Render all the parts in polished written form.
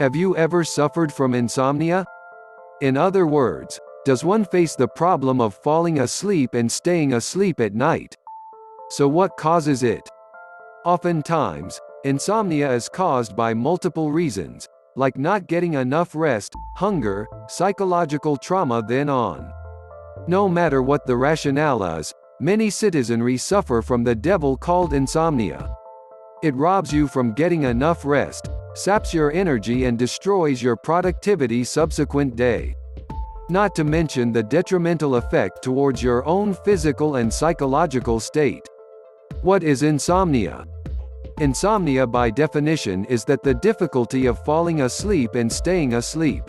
Have you ever suffered from insomnia? In other words, does one face the problem of falling asleep and staying asleep at night? So what causes it? Oftentimes, insomnia is caused by multiple reasons, like not getting enough rest, hunger, psychological trauma, then on. No matter what the rationale is, many citizenries suffer from the devil called insomnia. It robs you from getting enough rest, saps your energy and destroys your productivity subsequent day. Not to mention the detrimental effect towards your own physical and psychological state. What is insomnia? Insomnia by definition is that the difficulty of falling asleep and staying asleep.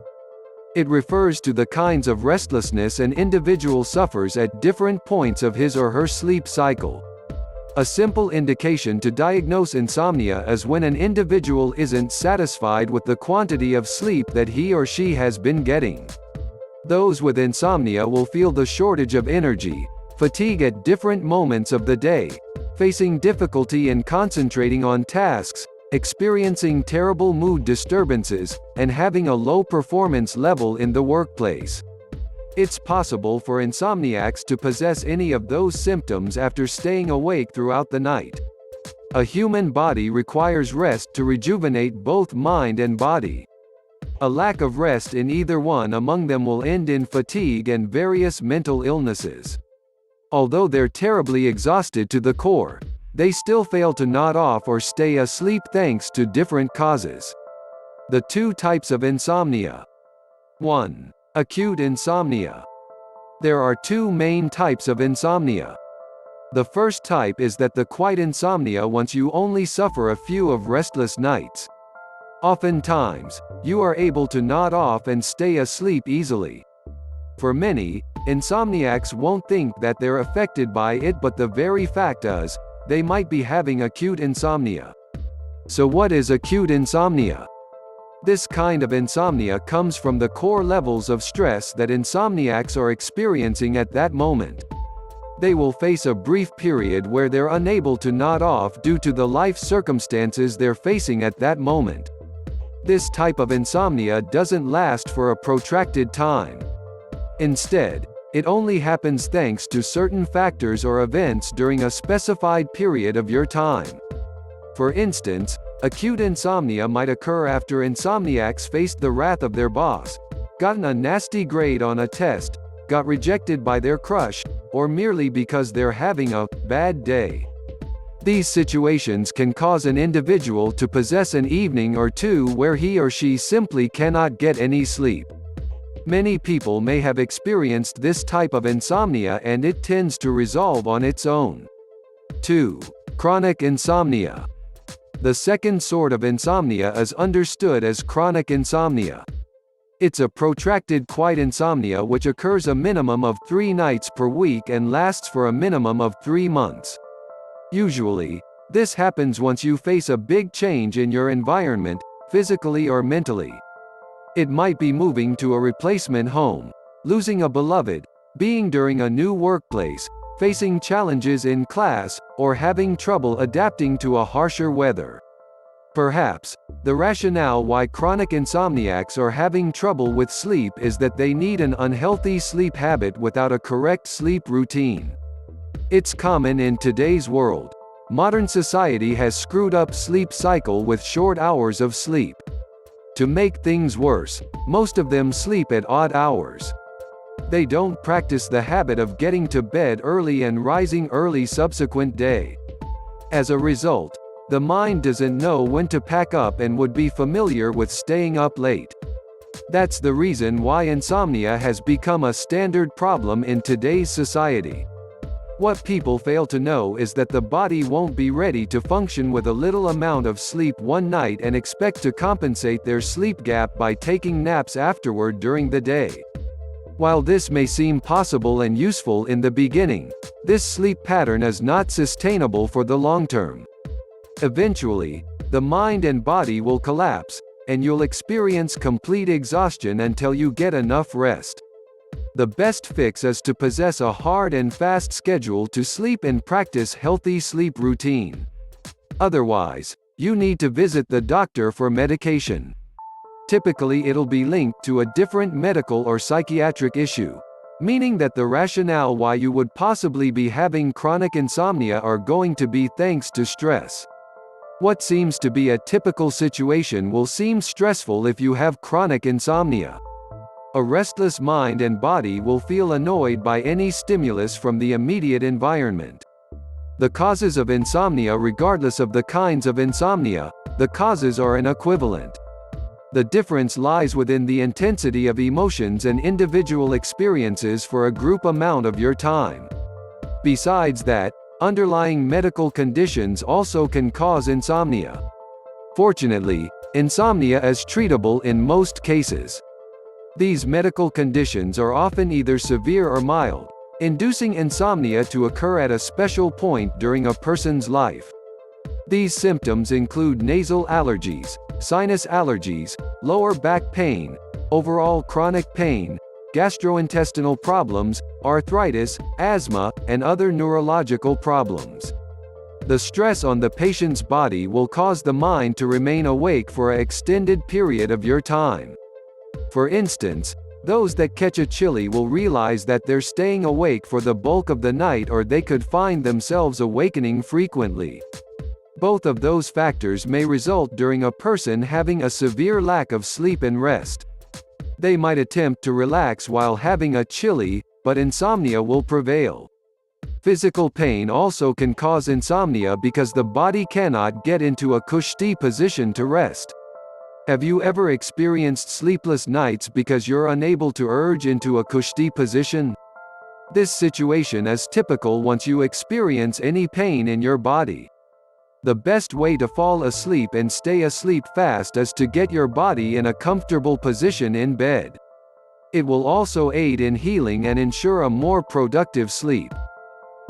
It refers to the kinds of restlessness an individual suffers at different points of his or her sleep cycle. A simple indication to diagnose insomnia is when an individual isn't satisfied with the quantity of sleep that he or she has been getting. Those with insomnia will feel the shortage of energy, fatigue at different moments of the day, facing difficulty in concentrating on tasks, experiencing terrible mood disturbances, and having a low performance level in the workplace. It's possible for insomniacs to possess any of those symptoms after staying awake throughout the night. A human body requires rest to rejuvenate both mind and body. A lack of rest in either one among them will end in fatigue and various mental illnesses. Although they're terribly exhausted to the core, they still fail to nod off or stay asleep thanks to different causes. The two types of insomnia. 1. Acute insomnia. There are two main types of insomnia. The first type is that the quiet insomnia once you only suffer a few of restless nights. Oftentimes, you are able to nod off and stay asleep easily. For many, insomniacs won't think that they're affected by it, but the very fact is, they might be having acute insomnia. So what is acute insomnia? This kind of insomnia comes from the core levels of stress that insomniacs are experiencing at that moment. They will face a brief period where they're unable to nod off due to the life circumstances they're facing at that moment. This type of insomnia doesn't last for a protracted time. Instead, it only happens thanks to certain factors or events during a specified period of your time. For instance, acute insomnia might occur after insomniacs faced the wrath of their boss, gotten a nasty grade on a test, got rejected by their crush, or merely because they're having a bad day. These situations can cause an individual to possess an evening or two where he or she simply cannot get any sleep. Many people may have experienced this type of insomnia and it tends to resolve on its own. 2. Chronic insomnia. The second sort of insomnia is understood as chronic insomnia. It's a protracted quiet insomnia which occurs a minimum of 3 nights per week and lasts for a minimum of 3 months. Usually, this happens once you face a big change in your environment, physically or mentally. It might be moving to a replacement home, losing a beloved, being during a new workplace, facing challenges in class, or having trouble adapting to a harsher weather. Perhaps, the rationale why chronic insomniacs are having trouble with sleep is that they need an unhealthy sleep habit without a correct sleep routine. It's common in today's world. Modern society has screwed up sleep cycle with short hours of sleep. To make things worse, most of them sleep at odd hours. They don't practice the habit of getting to bed early and rising early subsequent day. As a result, the mind doesn't know when to pack up and would be familiar with staying up late. That's the reason why insomnia has become a standard problem in today's society. What people fail to know is that the body won't be ready to function with a little amount of sleep one night and expect to compensate their sleep gap by taking naps afterward during the day. While this may seem possible and useful in the beginning, this sleep pattern is not sustainable for the long term. Eventually, the mind and body will collapse, and you'll experience complete exhaustion until you get enough rest. The best fix is to possess a hard and fast schedule to sleep and practice healthy sleep routine. Otherwise, you need to visit the doctor for medication. Typically it'll be linked to a different medical or psychiatric issue, meaning that the rationale why you would possibly be having chronic insomnia are going to be thanks to stress. What seems to be a typical situation will seem stressful if you have chronic insomnia. A restless mind and body will feel annoyed by any stimulus from the immediate environment. The causes of insomnia, regardless of the kinds of insomnia, the causes are equivalent. The difference lies within the intensity of emotions and individual experiences for a group amount of your time. Besides that, underlying medical conditions also can cause insomnia. Fortunately, insomnia is treatable in most cases. These medical conditions are often either severe or mild, inducing insomnia to occur at a special point during a person's life. These symptoms include nasal allergies, sinus allergies, lower back pain, overall chronic pain, gastrointestinal problems, arthritis, asthma, and other neurological problems. The stress on the patient's body will cause the mind to remain awake for an extended period of your time. For instance, those that catch a chilly will realize that they're staying awake for the bulk of the night, or they could find themselves awakening frequently. Both of those factors may result during a person having a severe lack of sleep and rest. They might attempt to relax while having a chilly, but insomnia will prevail. Physical pain also can cause insomnia because the body cannot get into a kushti position to rest. Have you ever experienced sleepless nights because you're unable to urge into a kushti position? This situation is typical once you experience any pain in your body. The best way to fall asleep and stay asleep fast is to get your body in a comfortable position in bed. It will also aid in healing and ensure a more productive sleep.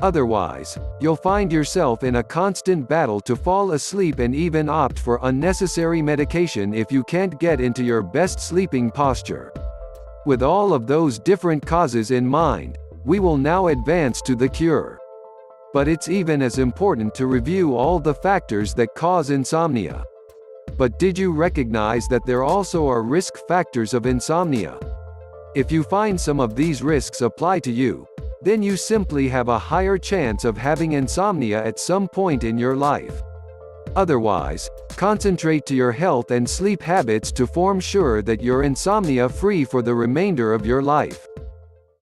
Otherwise, you'll find yourself in a constant battle to fall asleep and even opt for unnecessary medication if you can't get into your best sleeping posture. With all of those different causes in mind, we will now advance to the cure. But it's even as important to review all the factors that cause insomnia. But did you recognize that there also are risk factors of insomnia? If you find some of these risks apply to you, then you simply have a higher chance of having insomnia at some point in your life. Otherwise, concentrate to your health and sleep habits to form sure that you're insomnia-free for the remainder of your life.